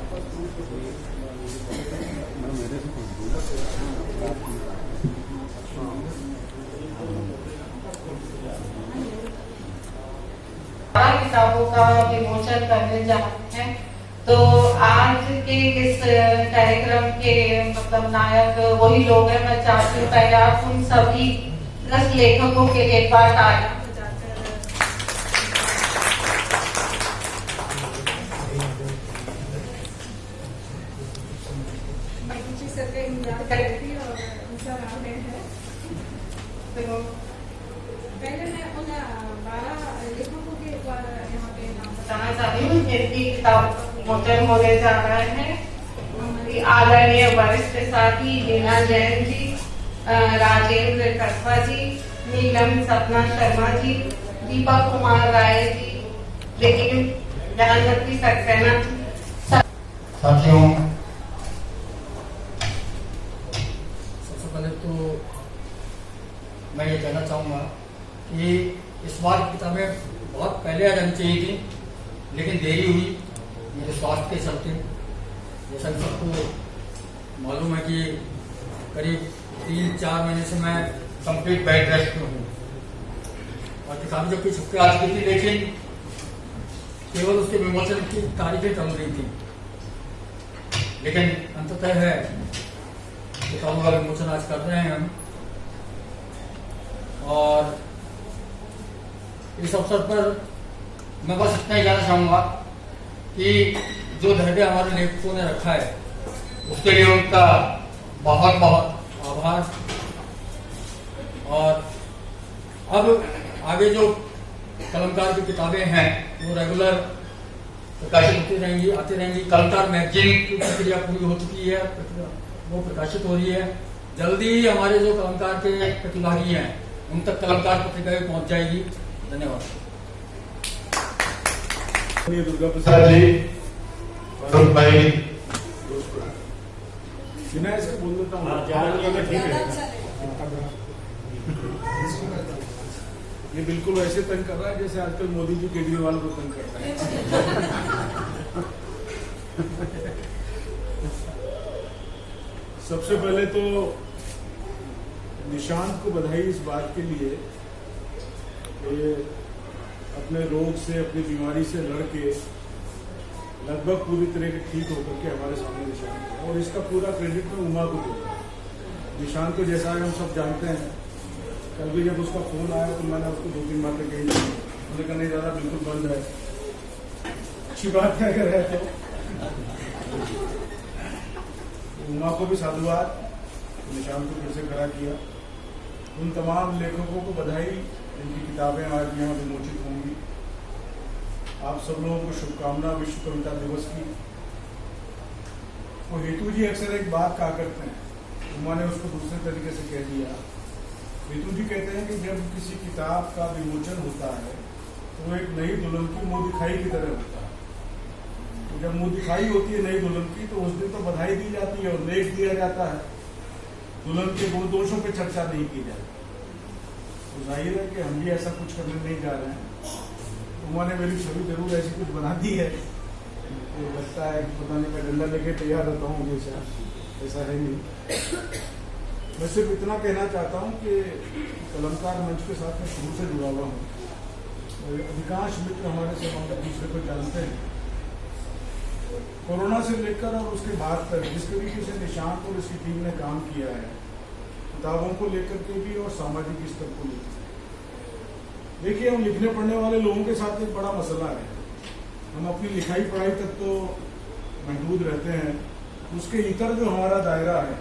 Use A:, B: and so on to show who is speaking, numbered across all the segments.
A: किताबों का विमोचन करने जा रहे हैं। तो आज के इस कार्यक्रम के मतलब नायक वही लोग हैं। मैं चाहती हूँ पहले आप उन सभी 10 लेखकों के एक बार तालियां
B: पहले मैं उन 12 लेखकों के यहाँ पे
A: बताना चाहती हूँ जिनकी किताब विमोचन होने जा रहे हैं। आदरणीय वरिष्ठ साथी लीना जैन जी, राजेंद्र कस्बा जी, नीलम सपना शर्मा जी, दीपक कुमार राय जी, लेकिन जानमती सक्सेना
C: साथियों, सबसे पहले तो मैं ये कहना चाहूँगा कि इस बार की किताबें बहुत पहले आ जानी चाहिए थी, लेकिन देरी हुई मेरे स्वास्थ्य के चलते। जैसा कि सबको मालूम है कि करीब 3-4 महीने से मैं कंप्लीट बेड रेस्ट में हूँ और किताबें जो कुछ हफ्ते आ चुकी थी, लेकिन केवल उसके विमोचन की तारीखें चल रही थी। लेकिन अंततः है किताबों का विमोचन आज कर रहे हैं हम। और इस अवसर पर मैं बस इतना ही कहना चाहूँगा कि जो धैर्य हमारे लेखकों ने रखा है उसके लिए उनका बहुत बहुत आभार। और अब आगे जो कलमकार की किताबें हैं वो रेगुलर प्रकाशित होती रहेंगी, आती रहेंगी। कलमकार मैगजीन की प्रक्रिया पूरी हो चुकी है, वो प्रकाशित हो रही है। जल्दी ही हमारे जो कलमकार के प्रतिभागी हैं उन तक कलमकार पत्रिका भी पहुंच जाएगी। धन्यवाद।
D: दुर्गा प्रसाद जी, वरुण भाई, इसको बोल देता हूँ ठीक है। ये बिल्कुल वैसे तंग कर रहा है जैसे आजकल मोदी जी केजरीवाल को तंग करता है। सबसे पहले तो निशांत को बधाई इस बात के लिए कि अपने रोग से, अपनी बीमारी से लड़के लगभग पूरी तरह के ठीक होकर के हमारे सामने निशांत है। और इसका पूरा क्रेडिट मैं उमा को दूंगा। निशांत को जैसा हम सब जानते हैं, कल भी जब उसका फोन आया तो मैंने उसको 2-3 बातें कही। उन्होंने कहा नहीं ज़्यादा बिल्कुल बंद है, अच्छी बात है अगर है तो। उमा को भी साधुवाद, निशांत को फिर से खड़ा किया। उन तमाम लेखकों को बधाई जिनकी किताबें आज यहाँ विमोचित होंगी। आप सब लोगों को शुभकामना विश्व कविता दिवस की। वो हेतु जी अक्सर एक बात कहा करते हैं, उमा ने उसको दूसरे तरीके से कह दिया। हेतु जी कहते हैं कि जब किसी किताब का विमोचन होता है तो वो एक नई दुल्हन की मुंह दिखाई की तरह होता है। तो जब मुंह दिखाई होती है नई दुल्हन की तो उस दिन तो बधाई दी जाती है और लेख दिया जाता है, दुल्हन के गुण दोषों पर चर्चा नहीं की जाती। तो जाहिर है कि हम भी ऐसा कुछ करने नहीं जा रहे हैं। उन्होंने मेरी छवि जरूर ऐसी कुछ बना दी है, तो लगता है कि पता नहीं मैं डंडा लेके तैयार रहता हूँ हमेशा, ऐसा है नहीं। मैं सिर्फ इतना कहना चाहता हूँ कि कलमकार मंच के साथ मैं शुरू से जुड़ा हुआ हूँ। अधिकांश मित्र हमारे से हम एक दूसरे को जानते हैं। कोरोना से लेकर और उसके बाद तक जिस तरीके से निशांत और इसकी टीम ने काम किया है, किताबों को लेकर के भी और सामाजिक स्तर को लेकर। देखिए, हम लिखने पढ़ने वाले लोगों के साथ एक बड़ा मसला है। हम अपनी लिखाई पढ़ाई तक तो महदूद रहते हैं, उसके इतर जो हमारा दायरा है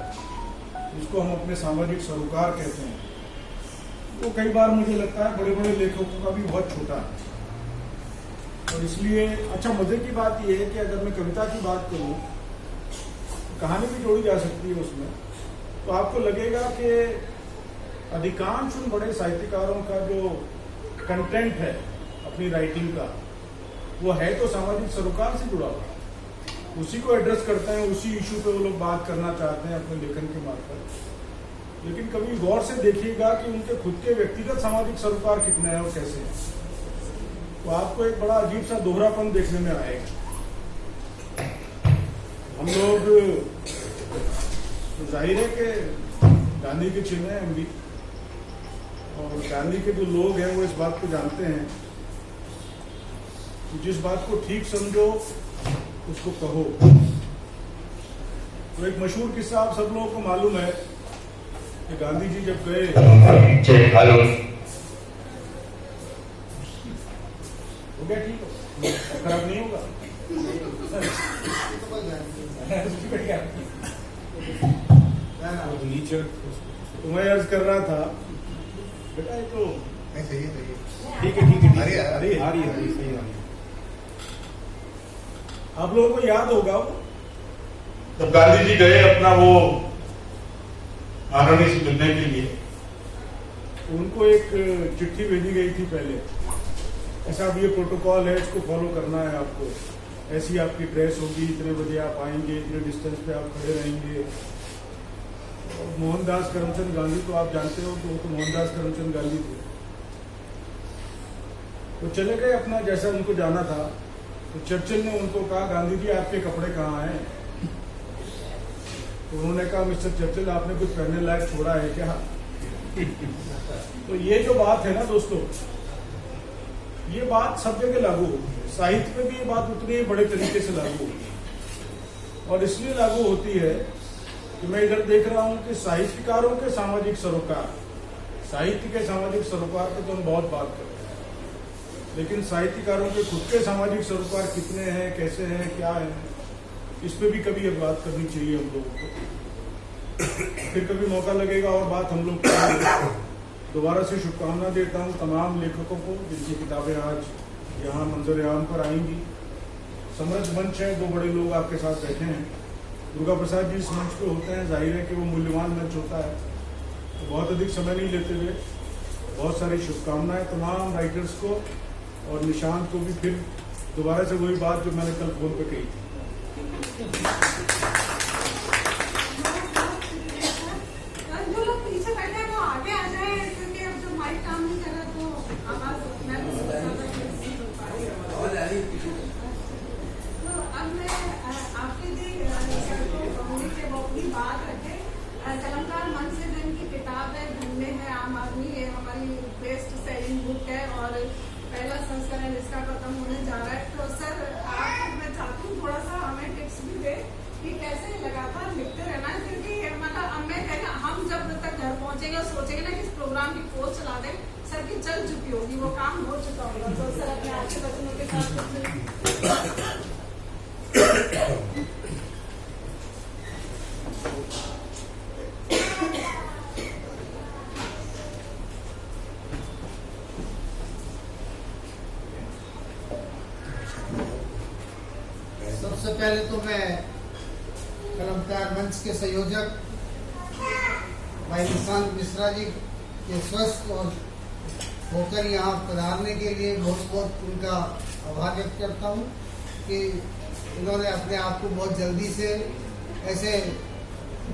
D: उसको हम अपने सामाजिक सरोकार कहते हैं, वो कई बार मुझे लगता है बड़े बड़े लेखकों का भी बहुत छोटा है। और इसलिए अच्छा, मजे की बात यह है कि अगर मैं कविता की बात करूं, कहानी भी जोड़ी जा सकती है उसमें, तो आपको लगेगा कि अधिकांश उन बड़े साहित्यकारों का जो कंटेंट है अपनी राइटिंग का, वो है तो सामाजिक सरोकार से जुड़ा हुआ, उसी को एड्रेस करते हैं, उसी इशू पे वो लोग बात करना चाहते हैं अपने लेखन के मार्फत। लेकिन कभी गौर से देखिएगा कि उनके खुद के व्यक्तिगत सामाजिक सरोकार कितने हैं और कैसे हैं, तो आपको एक बड़ा अजीब सा दोहरापन देखने में आएगा। हम लोग तो जाहिर है कि गांधी के चिन्ह हैं हम भी, और गांधी के जो लोग हैं वो इस बात को जानते हैं कि जिस बात को ठीक समझो उसको कहो। तो एक मशहूर किस्सा आप सब लोगों को मालूम है कि गांधी जी जब गए, हो गया ठीक हो, खराब नहीं होगा। नीचे तो मैं अर्ज कर रहा था बेटा, ये तो ठीक है आ रही है। आप लोगों को याद होगा जब गांधी जी गए अपना वो महारानी से मिलने के लिए, उनको एक चिट्ठी भेजी गई थी पहले, ऐसा अब ये प्रोटोकॉल है, इसको फॉलो करना है आपको, ऐसी आपकी ड्रेस होगी, इतने बजे आप आएंगे, इतने डिस्टेंस पे आप खड़े रहेंगे। और मोहनदास करमचंद गांधी तो आप जानते हो कि वो तो मोहनदास करमचंद गांधी थे। तो चले गए अपना, जैसा उनको जाना था। तो चर्चिल ने उनको कहा, गांधी जी आपके कपड़े कहाँ हैं? तो उन्होंने कहा, मिस्टर चर्चिल आपने कुछ पहनने लायक छोड़ा है क्या? तो ये जो बात है ना दोस्तों, ये बात सब जगह लागू होती है। साहित्य में भी ये बात उतनी ही बड़े तरीके से लागू होती है, और इसलिए लागू होती है कि मैं इधर देख रहा हूं कि साहित्यकारों के सामाजिक सरोकार, साहित्य के सामाजिक सरोकार पे तो हम बहुत बात करते हैं, लेकिन साहित्यकारों के खुद के सामाजिक सरोकार कितने हैं, कैसे हैं, क्या है, इस पे भी कभी अब बात करनी चाहिए हम लोगों को। फिर कभी मौका लगेगा और बात हम लोग करेंगे। दोबारा से शुभकामना देता हूँ तमाम लेखकों को जिनकी किताबें आज यहाँ मंजर-ए-आम पर आएंगी। समृद्ध मंच है, दो बड़े लोग आपके साथ बैठे हैं। दुर्गा प्रसाद जी इस मंच पे होते हैं, जाहिर है कि वो मूल्यवान मंच होता है। तो बहुत अधिक समय नहीं लेते हुए बहुत सारी शुभकामनाएं तमाम राइटर्स को, और निशांत को भी फिर दोबारा से वही बात जो मैंने कल फोन पे कही थी।
B: जो लोग पीछे बैठे हैं वो आगे आ जाए, क्योंकि अब जो माइक काम नहीं कर रहा तो आवाज मैं तो अब मैं आपके लिए वो अपनी बात रखे। कलमकार मंच से जो इनकी किताब है, ढूंढने में आम आदमी, ये हमारी बेस्ट सेलिंग बुक है और पहला संस्करण इसका खत्म होने जा रहा है। तो सर आप, मैं चाहती हूँ थोड़ा सा हमें टिप्स भी दे कि कैसे लगातार लिखते रहना है, क्योंकि मतलब हम जब तक घर पहुंचेंगे और सोचेंगे ना कि इस प्रोग्राम की पोस्ट चला दें, सर की चल चुकी होगी, वो काम हो चुका होगा। तो सर अपने आपके बच्चों के साथ
E: सबसे पहले तो मैं कलमकार मंच के संयोजक भाई निशांत मिश्रा जी के स्वस्थ और होकर यहाँ पधारने के लिए बहुत बहुत उनका आभार व्यक्त करता हूँ कि इन्होंने अपने आप को बहुत जल्दी से ऐसे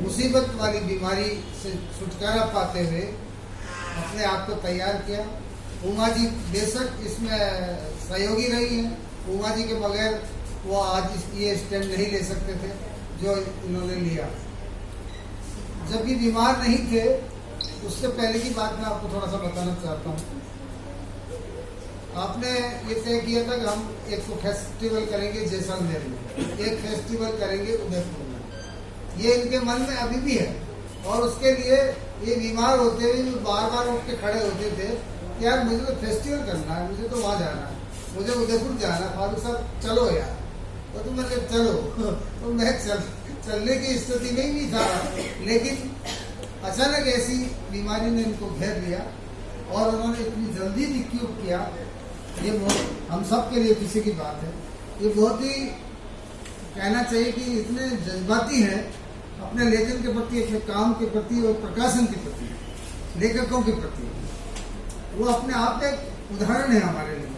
E: मुसीबत वाली बीमारी से छुटकारा पाते हुए अपने आप को तैयार किया। उमा जी बेशक इसमें सहयोगी रही हैं, उमा जी के बगैर वो आज ये स्टैंड नहीं ले सकते थे जो इन्होंने लिया। जब ये बीमार नहीं थे, उससे पहले की बात मैं आपको थोड़ा सा बताना चाहता हूँ। आपने ये तय किया था कि हम एक तो फेस्टिवल करेंगे जैसलमेर में, एक फेस्टिवल करेंगे उदयपुर में। ये इनके मन में अभी भी है, और उसके लिए ये बीमार होते हुए बार बार उठ के खड़े होते थे कि यार मुझे तो फेस्टिवल करना है, मुझे तो वहाँ जाना है, मुझे उदयपुर जाना है, फारूक साहब चलो यार। तो मैंने चलो तो मैं चलने की स्थिति में ही नहीं था, लेकिन अचानक ऐसी बीमारी ने इनको घेर लिया और उन्होंने इतनी जल्दी रिक्यूर किया। ये बहुत हम सब के लिए खुशी की बात है। ये बहुत ही कहना चाहिए कि इतने जज्बाती हैं अपने लेखन के प्रति, अपने काम के प्रति और प्रकाशन के प्रति, लेखकों के प्रति। वो अपने आप में एक उदाहरण है हमारे लिए।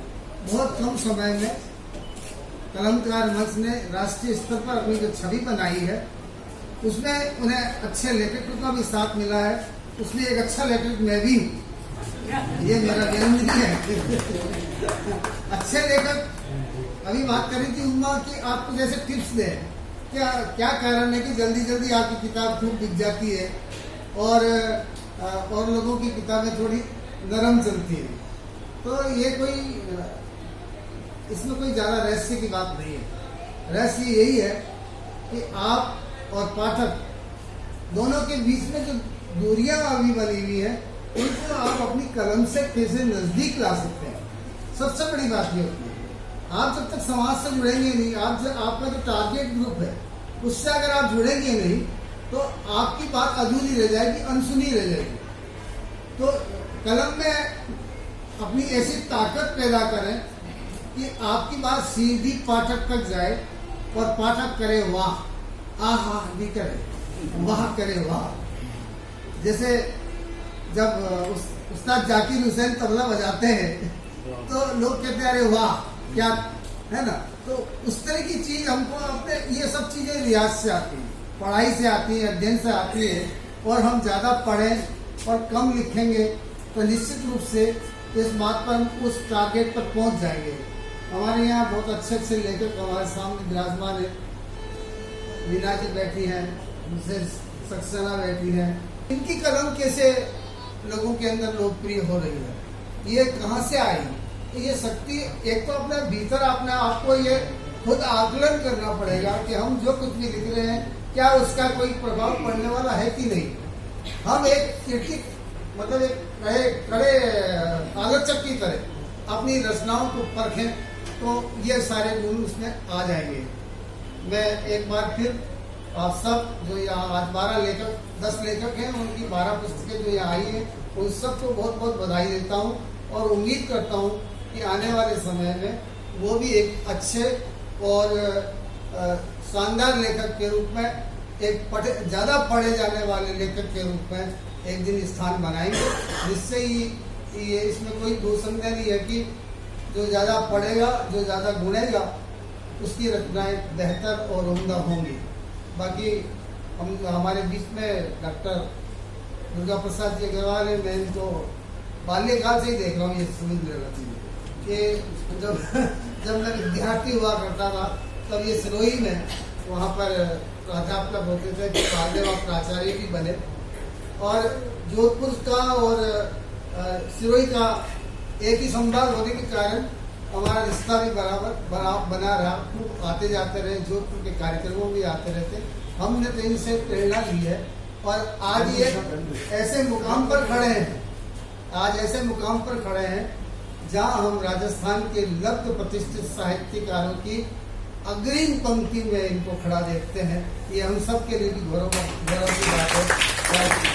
E: बहुत कम समय में कलमकार मंच ने राष्ट्रीय स्तर पर अपनी जो छवि बनाई है, उसमें उन्हें अच्छे लेखकों का भी साथ मिला है। उसमें एक अच्छा लेखक मैं भी हूँ, ये मेरा जन्म नहीं है। अच्छे लेखक, अभी बात करी थी उमा की, आपको जैसे टिप्स दे क्या क्या कारण है कि जल्दी जल्दी आपकी किताब खूब बिक जाती है और लोगों की किताबें थोड़ी नरम चलती है। तो ये इसमें कोई ज़्यादा रहस्य की बात नहीं है। रहस्य यही है कि आप और पाठक दोनों के बीच में जो दूरियां अभी बनी हुई है उनको आप अपनी कलम से कैसे नजदीक ला सकते हैं, सबसे बड़ी बात ये होती है। आप जब तक समाज से जुड़ेंगे नहीं, आपका जो टारगेट ग्रुप है उससे अगर आप जुड़ेंगे नहीं तो आपकी बात अधूरी रह जाएगी, अनसुनी रह जाएगी। तो कलम में अपनी ऐसी ताकत पैदा करें कि आपकी बात सीधी पाठक तक जाए और पाठक करे वाह, आहा नहीं करे वाह, करे वाह। जैसे जब उस्ताद जाकिर हुसैन तबला बजाते हैं तो लोग कहते हैं अरे वाह क्या है ना। तो उस तरह की चीज हमको अपने ये सब चीजें रियाज से आती है, पढ़ाई से आती है, अध्ययन से आती है। और हम ज्यादा पढ़ें और कम लिखेंगे तो निश्चित रूप से इस बात पर हम उस टारगेट पर पहुंच जाएंगे। हमारे यहाँ बहुत अच्छे अच्छे लेखक हमारे सामने विराजमान है। मीना जी बैठी हैं, दूसरे सक्सेना बैठी हैं। इनकी कलम कैसे लोगों के अंदर लोकप्रिय हो रही है, ये कहाँ से आई? ये शक्ति एक तो अपने भीतर अपने आपको ये खुद आकलन करना पड़ेगा कि हम जो कुछ भी लिख रहे हैं क्या उसका कोई प्रभाव पड़ने वाला है कि नहीं। हम एक क्रिटिक मतलब एक कड़े आलोचक की तरह अपनी रचनाओं को परखें तो ये सारे गुण उसमें आ जाएंगे। मैं एक बार फिर आप सब जो यहाँ आज 10 लेखक हैं, उनकी 12 पुस्तकें जो यहाँ आई हैं उन सबको बहुत बहुत बधाई देता हूँ और उम्मीद करता हूँ कि आने वाले समय में वो भी एक अच्छे और शानदार लेखक के रूप में एक ज़्यादा पढ़े जाने वाले लेखक के रूप में एक दिन स्थान बनाएंगे, जिससे ही ये इसमें कोई दूसरा नहीं है कि जो ज़्यादा पढ़ेगा, जो ज़्यादा गुणेगा उसकी रचनाएं बेहतर और उम्दा होंगी। बाकी हमारे बीच में डॉक्टर दुर्गा प्रसाद जी अग्रवाल है। मैं इनको बाल्यकाल से ही देख रहा हूँ ये सुमिंद्र रचना कि जब मैं विद्यार्थी हुआ करता था तब ये सिरोही में वहाँ पर प्राध्यापक होते थे कि बाद में प्राचार्य भी बने। और जोधपुर का और सिरोही का एक ही संभाग होने के कारण हमारा रिश्ता भी बना रहा। खूब आते जाते रहे, जोधपुर के कार्यक्रमों भी आते रहते। हमने तो इनसे प्रेरणा ली है और आज ये ऐसे मुकाम पर खड़े हैं जहां हम राजस्थान के लब्ध प्रतिष्ठित साहित्यकारों की अग्रिम पंक्ति में इनको खड़ा देखते हैं। ये हम सब के लिए भी गौरव की बात है।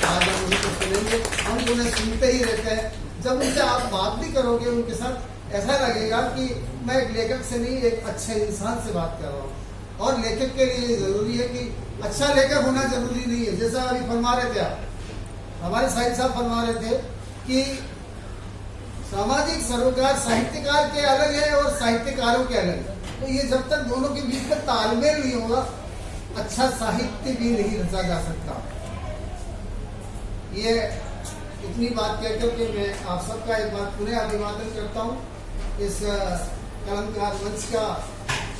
E: आज हम उनको सुनेंगे, हम उन्हें सुनते ही रहते हैं। जब उनसे आप बात भी करोगे उनके साथ, ऐसा लगेगा कि मैं एक लेखक से नहीं एक अच्छे इंसान से बात कर रहा हूँ। और लेखक के लिए जरूरी है कि अच्छा लेखक होना जरूरी नहीं है। जैसा अभी फरमा रहे थे आप, हमारे साहिब साहब फरमा रहे थे कि सामाजिक सरोकार साहित्यकार के अलग है और साहित्यकारों के अलग है। तो ये जब तक दोनों के बीच में तालमेल नहीं होगा, अच्छा साहित्य भी नहीं रचा जा सकता। ये इतनी बात कहकर के मैं आप सबका एक बार पुनः अभिवादन करता हूँ। इस कलमकार मंच का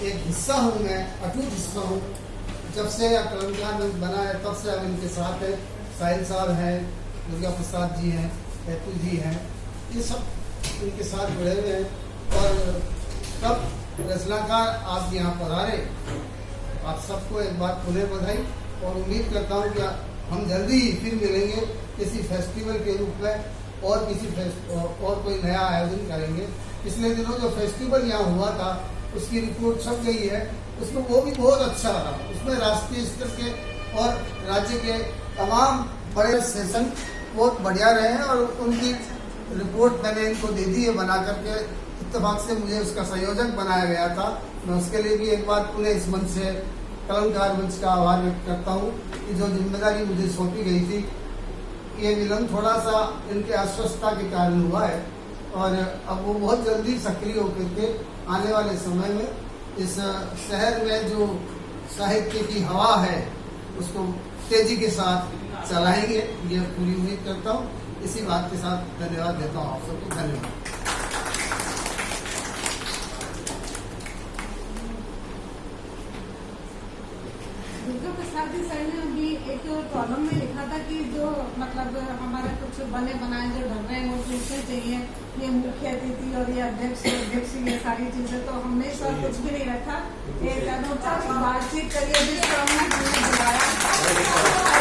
E: एक हिस्सा हूँ मैं, अटूट हिस्सा हूँ। जब से कलमकार मंच बना है तब से हम इनके साथ हैं। साहिल साहब हैं, दुर्गा प्रसाद जी हैं, बैतू जी हैं, ये सब इनके साथ जुड़े हुए हैं। और तब रचनाकार आप यहाँ पर आ रहे, आप सबको एक बार पुनः बधाई और उम्मीद करता हूँ कि हम जल्दी ही फिर मिलेंगे किसी फेस्टिवल के रूप में और और कोई नया आयोजन करेंगे। पिछले दिनों जो फेस्टिवल यहाँ हुआ था उसकी रिपोर्ट छप गई है, उसमें वो भी बहुत अच्छा रहा। उसमें राष्ट्रीय स्तर के और राज्य के तमाम बड़े सेशन बहुत बढ़िया रहे हैं और उनकी रिपोर्ट मैंने इनको दे दी है बना करके। इत्तेफाक से मुझे उसका संयोजक बनाया गया था। मैं उसके लिए भी एक बार पुनः इस मंच से कलमकार मंच का आभार व्यक्त करता हूँ कि जो जिम्मेदारी मुझे सौंपी गई थी, ये विलम्ब थोड़ा सा इनके अस्वस्थता के कारण हुआ है और अब वो बहुत जल्दी सक्रिय होकर के आने वाले समय में इस शहर में जो साहित्य की हवा है उसको तेजी के साथ चलाएंगे, ये पूरी उम्मीद करता हूँ। इसी बात के साथ धन्यवाद देता हूँ आप सबको। धन्यवाद।
B: दुर्गा प्रसाद जी सर ने भी एक कॉलम में लिखा था कि जो मतलब हमारा कुछ बने बनाए जो ढल रहे हैं वो पूछने चाहिए, ये मुख्य अतिथि और ये अध्यक्ष ये सारी चीजें, तो हमने सर कुछ भी नहीं रखा, एक अनौपचारिक बातचीत करिए जिस क्रम में हमने बुलाया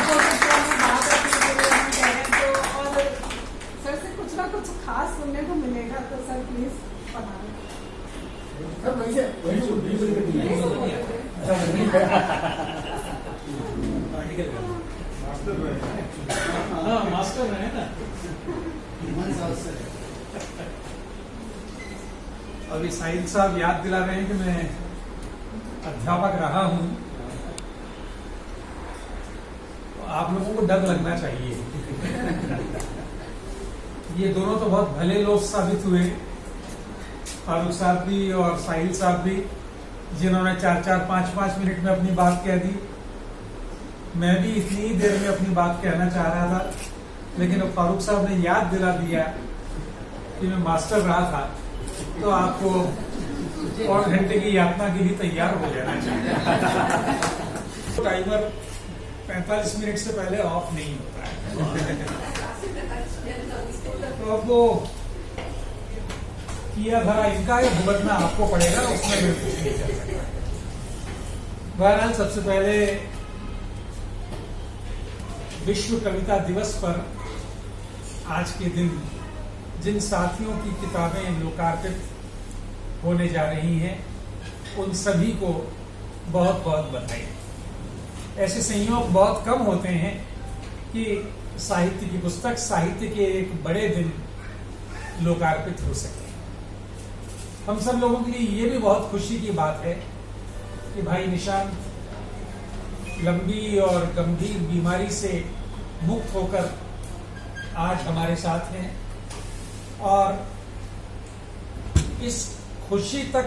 B: जो भी क्रम में बात रखने के लिए हम कह रहे हैं, तो और सर से कुछ ना कुछ खास सुनने को मिलेगा, तो सर प्लीज बता दें।
F: मास्टर है ना। अभी साहिल साहब याद दिला रहे हैं कि मैं अध्यापक रहा हूं, तो आप लोगों को डर लगना चाहिए। ये दोनों तो बहुत भले लोग साबित हुए, फारूक साहब भी और साहिल साहब भी, जिन्होंने 4-4, 5-5 मिनट में अपनी बात कह दी। मैं भी इतनी ही देर में अपनी बात कहना चाह रहा था, लेकिन अब फारूक साहब ने याद दिला दिया कि मैं मास्टर रहा था, तो आपको और घंटे की यातना के लिए तैयार हो जाना चाहिए। टाइमर 45 मिनट से पहले ऑफ नहीं होता है। तो अब वो किया धरा इनका है, भुगतना आपको पड़ेगा, उसमें मैं कुछ नहीं कर सकता। बहरहाल सबसे पहले विश्व कविता दिवस पर आज के दिन जिन साथियों की किताबें लोकार्पित होने जा रही हैं, उन सभी को बहुत बहुत बधाई। ऐसे संयोग बहुत कम होते हैं कि साहित्य की पुस्तक, साहित्य के एक बड़े दिन लोकार्पित हो सके। हम सब लोगों के लिए ये भी बहुत खुशी की बात है कि भाई निशांत लंबी और गंभीर बीमारी से मुक्त होकर आज हमारे साथ हैं, और इस खुशी तक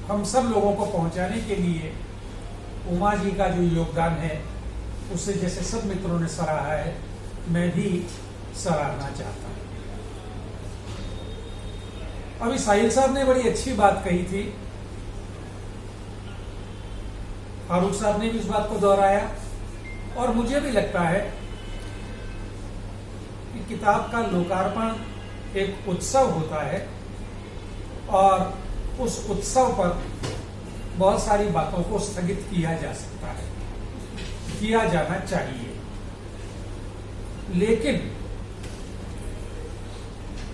F: हम सब लोगों को पहुंचाने के लिए उमा जी का जो योगदान है, उसे जैसे सब मित्रों ने सराहा है, मैं भी सराहना चाहता हूं। अभी साहिल साहब ने बड़ी अच्छी बात कही थी, फारूक साहब ने भी इस बात को दोहराया, और मुझे भी लगता है कि किताब का लोकार्पण एक उत्सव होता है, और उस उत्सव पर बहुत सारी बातों को स्थगित किया जा सकता है, किया जाना चाहिए, लेकिन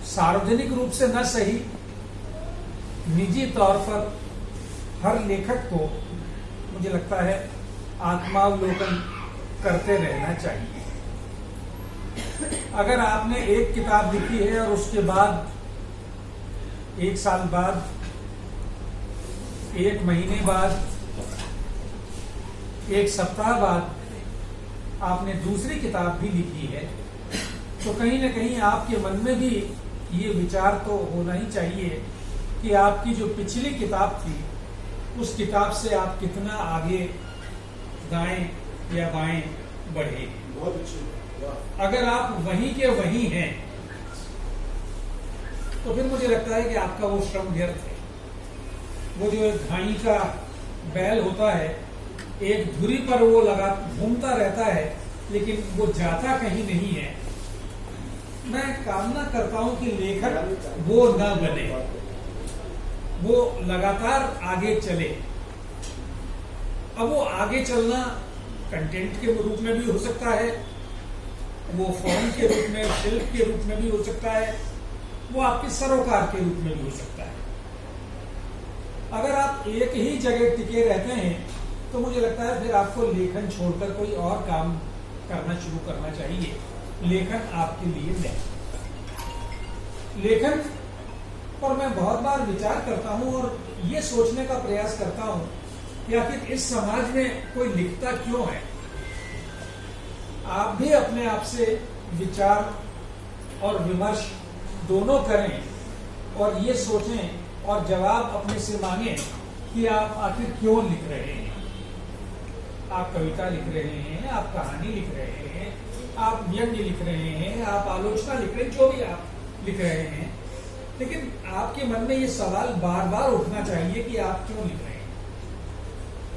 F: सार्वजनिक रूप से न सही, निजी तौर पर हर लेखक को मुझे लगता है आत्मावलोकन करते रहना चाहिए। अगर आपने एक किताब लिखी है और उसके बाद 1 साल बाद, 1 महीने बाद, 1 सप्ताह बाद आपने दूसरी किताब भी लिखी है, तो कहीं ना कहीं आपके मन में भी ये विचार तो होना ही चाहिए कि आपकी जो पिछली किताब थी, उस किताब से आप कितना आगे दाएं या बाएं बढ़े।
D: बहुत अच्छे।
F: अगर आप वहीं के वहीं हैं, तो फिर मुझे लगता है कि आपका वो श्रम व्यर्थ है। वो जो घानी का बैल होता है, एक धुरी पर वो लगा घूमता रहता है, लेकिन वो जाता कहीं नहीं है। मैं कामना करता हूं कि लेखक वो न बने, वो लगातार आगे चले। अब वो आगे चलना कंटेंट के रूप में भी हो सकता है, वो फॉर्म के रूप में, शिल्प के रूप में भी हो सकता है, वो आपके सरोकार के रूप में भी हो सकता है। अगर आप एक ही जगह टिके रहते हैं, तो मुझे लगता है फिर आपको लेखन छोड़कर कोई और काम करना शुरू करना चाहिए। लेखन आपके लिए नहीं। लेखन पर मैं बहुत बार विचार करता हूं और ये सोचने का प्रयास करता हूं कि आखिर इस समाज में कोई लिखता क्यों है। आप भी अपने आप से विचार और विमर्श दोनों करें और ये सोचें और जवाब अपने से मांगें कि आप आखिर क्यों लिख रहे हैं। आप कविता लिख रहे हैं, आप कहानी लिख रहे हैं, आप व्यंग्य लिख रहे हैं, आप आलोचना लिख रहे हैं, जो भी आप लिख रहे हैं, लेकिन आपके मन में ये सवाल बार बार उठना चाहिए कि आप क्यों लिख रहे हैं।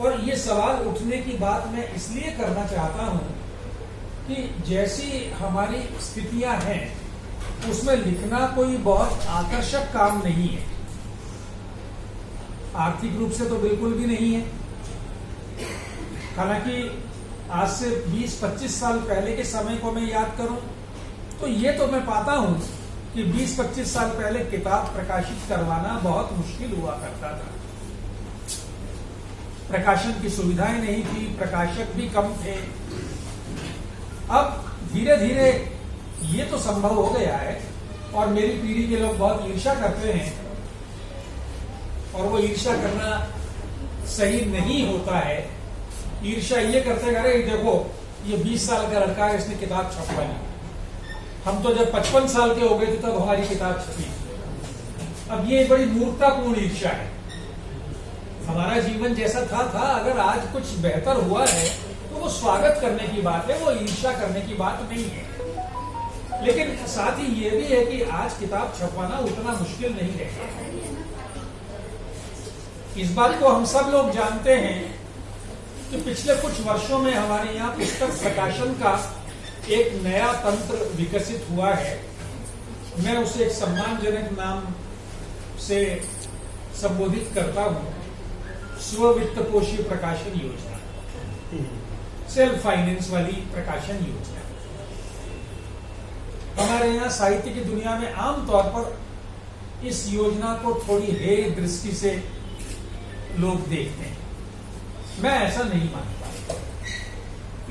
F: और ये सवाल उठने की बात मैं इसलिए करना चाहता हूं कि जैसी हमारी स्थितियां हैं उसमें लिखना कोई बहुत आकर्षक काम नहीं है। आर्थिक रूप से तो बिल्कुल भी नहीं है। हालांकि आज से 20-25 साल पहले के समय को मैं याद करूं तो ये तो मैं पाता हूं कि 20-25 साल पहले किताब प्रकाशित करवाना बहुत मुश्किल हुआ करता था। प्रकाशन की सुविधाएं नहीं थी, प्रकाशक भी कम थे। अब धीरे धीरे ये तो संभव हो गया है और मेरी पीढ़ी के लोग बहुत ईर्ष्या करते हैं और वो ईर्ष्या करना सही नहीं होता है। ईर्ष्या ये करते अरे देखो ये 20 साल का लड़का है, इसने किताब छपवाई। हम तो जब 55 साल के हो गए थे तब हमारी किताब छपी। अब ये बड़ी मूर्खतापूर्ण ईर्ष्या है। हमारा जीवन जैसा था, अगर आज कुछ बेहतर हुआ है तो वो स्वागत करने की बात है, वो ईर्ष्या करने की बात नहीं है। लेकिन साथ ही ये भी है कि आज किताब छपवाना उतना मुश्किल नहीं है। इस बात को हम सब लोग जानते हैं कि पिछले कुछ वर्षों में हमारे यहाँ पुस्तक प्रकाशन का एक नया तंत्र विकसित हुआ है। मैं उसे एक सम्मानजनक नाम से संबोधित करता हूँ, स्व वित्तपोषी प्रकाशन योजना, सेल्फ फाइनेंस वाली प्रकाशन योजना। हमारे यहाँ साहित्य की दुनिया में आमतौर पर इस योजना को थोड़ी हेय दृष्टि से लोग देखते हैं। मैं ऐसा नहीं मानता।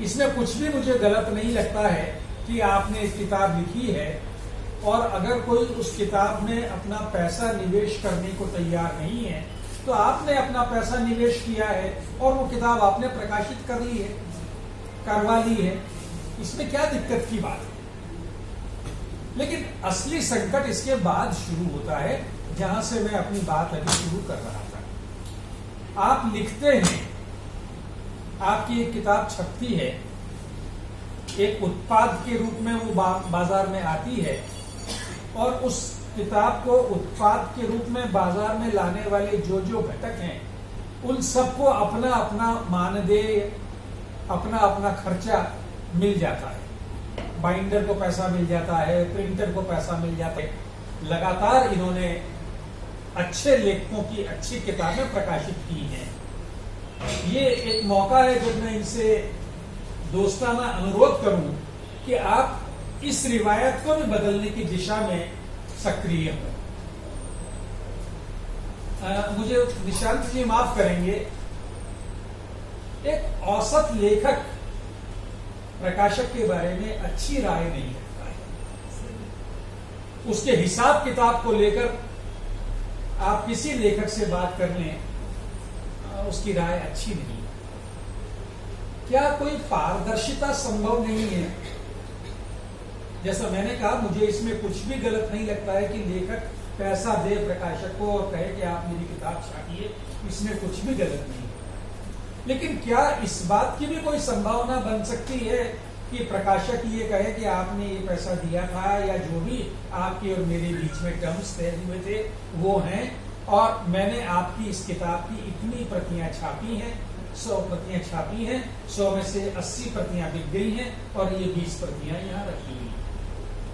F: इसमें कुछ भी मुझे गलत नहीं लगता है कि आपने एक किताब लिखी है और अगर कोई उस किताब में अपना पैसा निवेश करने को तैयार नहीं है तो आपने अपना पैसा निवेश किया है और वो किताब आपने प्रकाशित कर ली है, करवा ली है। इसमें क्या दिक्कत की बात है? लेकिन असली संकट इसके बाद शुरू होता है, जहां से मैं अपनी बात अभी शुरू कर रहा था। आप लिखते हैं, आपकी एक किताब छपती है, एक उत्पाद के रूप में वो बाजार में आती है और उस किताब को उत्पाद के रूप में बाजार में लाने वाले जो जो घटक हैं उन सबको अपना अपना मानदेय, अपना अपना खर्चा मिल जाता है। बाइंडर को पैसा मिल जाता है, प्रिंटर को पैसा मिल जाता है। लगातार इन्होंने अच्छे लेखकों की अच्छी किताबें प्रकाशित की हैं। ये एक मौका है जब मैं इनसे दोस्ताना अनुरोध करूं कि आप इस रिवायत को भी बदलने की दिशा में सक्रिय हो। मुझे निशांत जी माफ करेंगे, एक औसत लेखक प्रकाशक के बारे में अच्छी राय नहीं रखता है। उसके हिसाब किताब को लेकर आप किसी लेखक से बात कर लें, उसकी राय अच्छी नहीं है। क्या कोई पारदर्शिता संभव नहीं है? जैसा मैंने कहा, मुझे इसमें कुछ भी गलत नहीं लगता है कि लेखक पैसा दे प्रकाशक को और कहे कि आप मेरी किताब छापिए, इसमें कुछ भी गलत नहीं है। लेकिन क्या इस बात की भी कोई संभावना बन सकती है कि प्रकाशक ये कहे कि आपने ये पैसा दिया था या जो भी आपके और मेरे बीच में टर्म्स तय हुए थे वो हैं और मैंने आपकी इस किताब की इतनी प्रतियां छापी हैं, 100 प्रतियां छापी हैं, 100 में से 80 प्रतियां बिक गई हैं और ये 20 प्रतियां यहाँ रखी हुई हैं।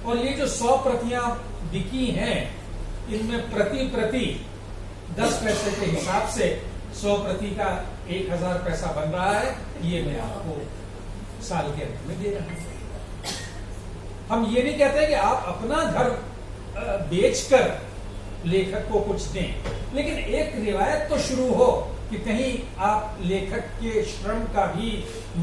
F: और ये जो 100 प्रतियां बिकी हैं इनमें प्रति 10 पैसे के हिसाब से 100 प्रति का 1000 पैसा बन रहा है। ये मैं आपको साल के अंत में दे रहा हूं। हम ये नहीं कहते कि आप अपना घर बेचकर लेखक को कुछ दें, लेकिन एक रिवायत तो शुरू हो कि कहीं आप लेखक के श्रम का भी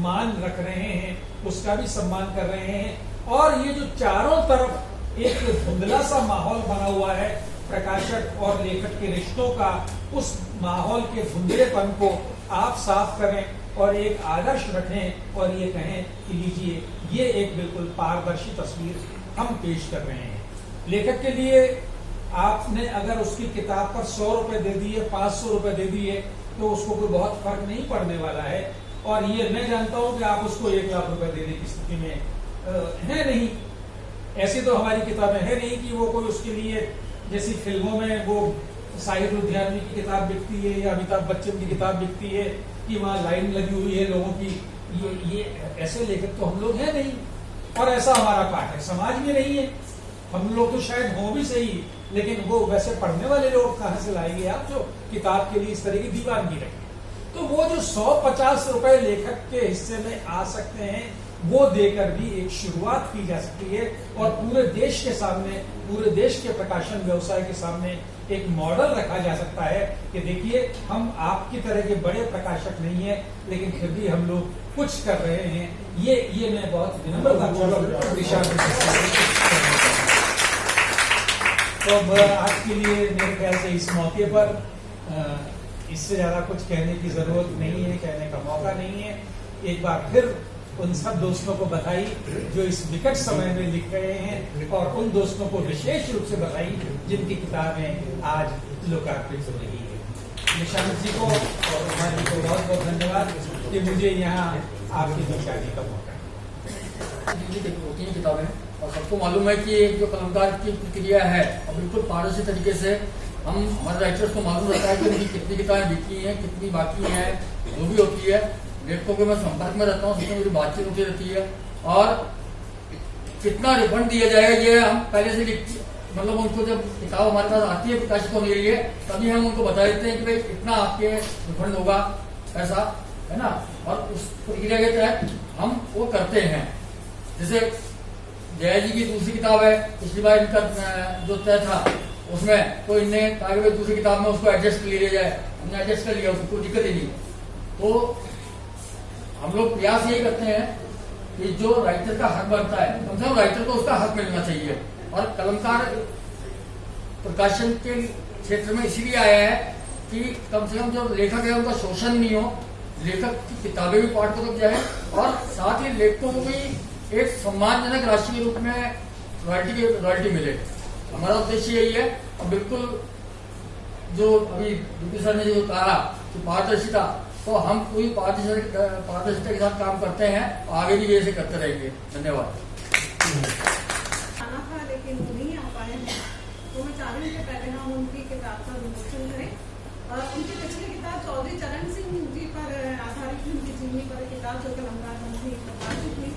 F: मान रख रहे हैं, उसका भी सम्मान कर रहे हैं। और ये जो चारों तरफ एक धुंधला सा माहौल बना हुआ है प्रकाशक और लेखक के रिश्तों का, उस माहौल के धुंधलेपन को आप साफ करें और एक आदर्श रखें और ये कहें कि लीजिए ये एक बिल्कुल पारदर्शी तस्वीर हम पेश कर रहे हैं। लेखक के लिए आपने अगर उसकी किताब पर 100 रुपए दे दिए, 500 रुपए दे दिए तो उसको कोई बहुत फर्क नहीं पड़ने वाला है। और ये मैं जानता हूं कि आप उसको 1 लाख रुपए देने की स्थिति में है नहीं। ऐसी तो हमारी किताबें है नहीं कि वो कोई उसके लिए, जैसी फिल्मों में वो साहिर लुधियानवी की किताब बिकती है या अमिताभ बच्चन की किताब बिकती है कि वहाँ लाइन लगी हुई है लोगों की, ये ऐसे लेखक तो हम लोग हैं नहीं, और ऐसा हमारा पाठक समाज में नहीं है। हम लोग तो शायद हो भी सही, लेकिन वो वैसे पढ़ने वाले लोग कहाँ से लाएंगे आप जो किताब के लिए इस तरह की दीवानगी रखें। तो वो जो 150 रुपए लेखक के हिस्से में आ सकते हैं, वो देकर भी एक शुरुआत की जा सकती है, और पूरे देश के सामने, पूरे देश के प्रकाशन व्यवसाय के सामने एक मॉडल रखा जा सकता है कि देखिए, हम आपकी तरह के बड़े प्रकाशक नहीं है, लेकिन फिर भी हम लोग कुछ कर रहे हैं। ये मैं बहुत विनम्रता दिशा तो आज के लिए मेरे ख्याल से इस मौके पर इससे ज्यादा कुछ कहने की जरूरत नहीं है, कहने का मौका नहीं है। एक बार फिर उन सब दोस्तों को बधाई जो इस विकट समय में लिख रहे हैं, और उन दोस्तों को विशेष रूप से बधाई जिनकी किताबें आज लोकार्पित हो रही है। निशांत जी को और उमा जी को बहुत बहुत धन्यवाद कि मुझे यहाँ आपके बीच आने का मौका।
C: होती हैं किताबें, और सबको मालूम है कि जो कलमकार की प्रक्रिया है, और बिल्कुल पारदर्शी तरीके से हम हमारे राइटर्स को मालूम रहता है कि उनकी कितनी किताबें बिकी हैं, कितनी बाकी हैं, जो भी होती है। लेखकों के मैं संपर्क में रहता हूँ, उसमें मेरी बातचीत होती रहती है, और कितना रिफंड दिया जाएगा ये हम पहले से मतलब उनको जब किताब हमारे पास आती है प्रकाशकों के लिए, तभी हम उनको बता देते हैं कि भाई इतना आपके रिफंड होगा, ऐसा है ना। और उस प्रक्रिया के तहत हम वो करते हैं। जैसे जया जी की दूसरी किताब है, पिछली बार इनका जो तय था उसमें, तो इनने कहा कि दूसरी किताब में उसको एडजस्ट कर लिया जाए, हमने एडजस्ट कर लिया, उसको कोई दिक्कत ही नहीं। तो हम लोग प्रयास यही करते हैं कि जो राइटर का हक बनता है, कम से कम राइटर को उसका हक मिलना चाहिए। और कलमकार प्रकाशन के क्षेत्र में इसीलिए आया है कि कम से कम जो लेखक है उनका शोषण नहीं हो, लेखक की किताबें भी पाठकों तक जाए, और साथ ही लेखकों को भी एक सम्मानजनक राशि के रूप में रॉयल्टी मिले। हमारा उद्देश्य यही है। और बिल्कुल जो अभी डीपी सर ने जो कहा कि पारदर्शिता, तो हम पूरी पारदर्शिता के साथ काम करते हैं, आगे भी ऐसे करते रहेंगे। धन्यवाद।
B: आना था लेकिन वो नहीं आ पाए हैं, तो मैं चाह रही हूँ कि पहले हम उनकी किताब का विमोचन करें। उनकी पिछली किताब चौधरी चरण सिंह जी पर आधारित उनकी जीवनी पर किताब जो कलमकार मंत्री प्रकाशित हुई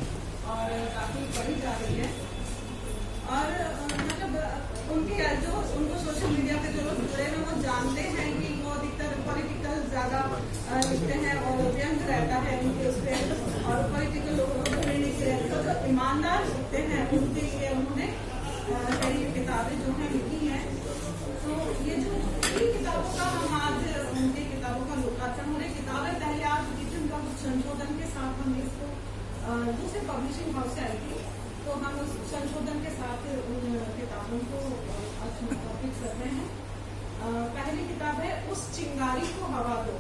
B: और काफी पढ़ी जा रही है। और मतलब उनके जो उनको सोशल मीडिया पे जो लोग जुड़े हैं वो जानते हैं कि वो अधिकतर पॉलिटिकल ज्यादा लिखते हैं और व्यंग रहता है उनके उस पर, और पॉलिटिकल लोगों को रहते हैं। तो जो ईमानदार लिखते हैं उनके लिए उन्होंने कई किताबें जो है लिखी हैं। तो ये जो किताबों का हम आज उनकी किताबों का लोकार्पण हो रहे, किताबें पहले आज लिखी, उनका कुछ संशोधन के साथ हम इसको दूसरे पब्लिशिंग हाउस से आई थी, तो हम उस संशोधन के साथ उन किताबों को समर्पित करते हैं। पहली किताब है उस चिंगारी को हवा दो।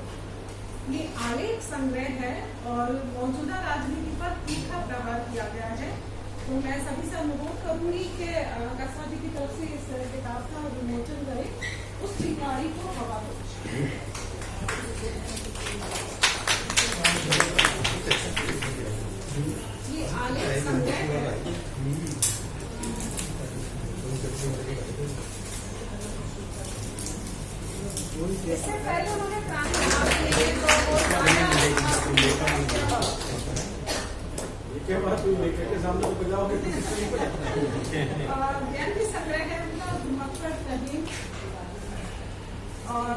B: ये आलेख संग्रह है और मौजूदा राजनीति पर तीखा प्रहार किया गया है। तो मैं सभी से अनुरोध करूंगी कि कस्बा जी की तरफ से इस किताब का विमोचन करें, उस चिंगारी को हवा दो। ये आलेख संग्रह है। इससे पहले उन्होंने
D: के सामने बजाओगे
B: व्यंग्य संग्रह है उनका मकसद कहीं, और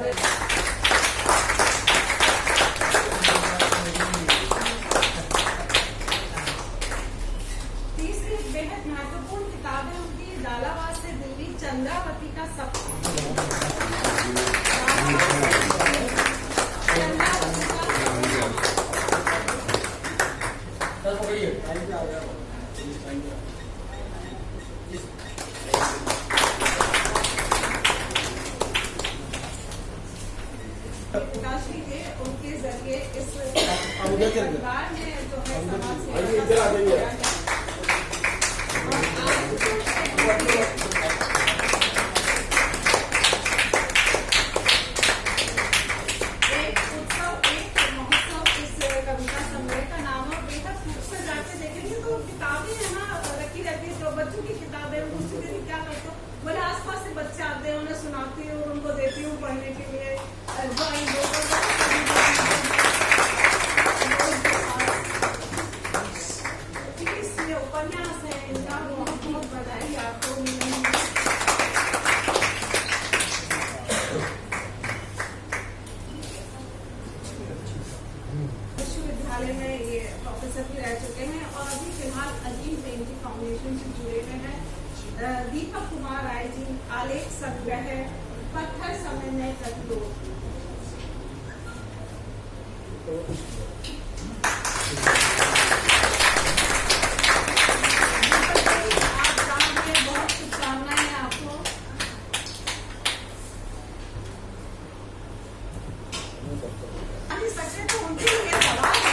B: तीसरी बेहद महत्वपूर्ण किताब है उनकी झालावाड़ से दिल्ली, चंद्रावती का प्रकाशी के उनके जरिए इस परिवार ने जो है समाज सेवा किया है। एक उत्सव, एक महोत्सव इस कविता संग्रह का नाम है। बेहद खूबसूरत जाके देखेंगे तो किताबें है ना रखी रहती है, जो बच्चों की किताबें उसी दिन क्या करते हो, बोले आसपास से बच्चे आते हैं, उन्हें सुनाती हूँ और उनको देती हूँ पढ़ने के लिए। सदस्य भी रह चुके हैं और अभी फिलहाल अजीम पेंटिंग फाउंडेशन से जुड़े हुए हैं। दीपक कुमार राय जी, आलेख संग्रह, पत्थर समन्वय प्रतिरोध। बहुत शुभकामनाएं आपको। सकते तो उनके लिए सवाल है।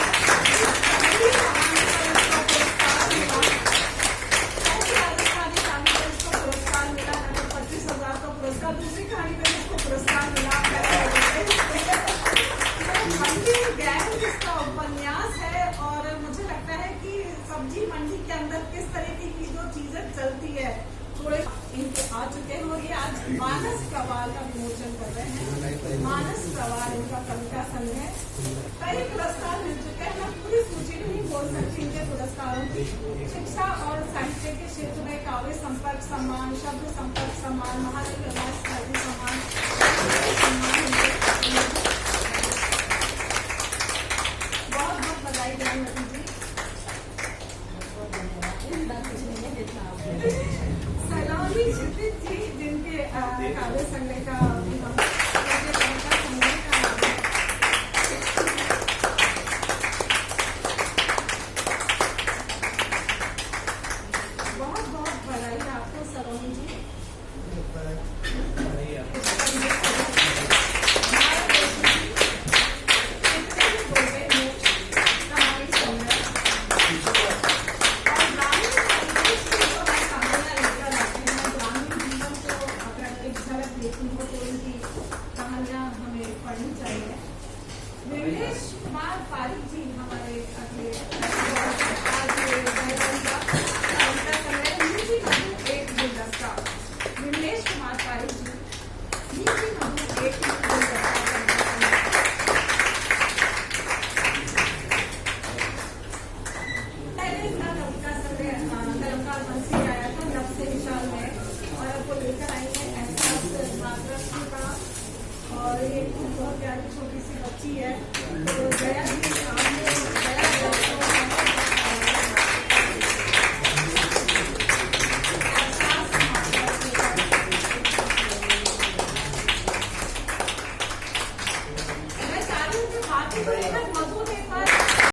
B: पुरस्कार मिला, 25,000 का पुरस्कार, दूसरी कहानी में इसको पुरस्कार मिला। मंडी गैंग जिसका उपन्यास है और मुझे लगता है कि सब्जी मंडी के अंदर किस तरीके की जो चीजें चलती है थोड़े इनके आ चुके हैं और ये आज मानस प्रवाल का विमोचन कर रहे हैं। मानस प्रवाल इनका कविता संघ है। कई पुरस्कार मिल चुके हैं, मैं पूरी सूची नहीं बोल सकती इनके पुरस्कारों की। शिक्षा और साहित्य के क्षेत्र में काव्य संपर्क सम्मान, शब्द संपर्क सम्मान, महादेव सम्मान, बहुत बहुत बधाई जयमती जी। सलोनी क्षितिज जी जिनके काव्य संग्रह का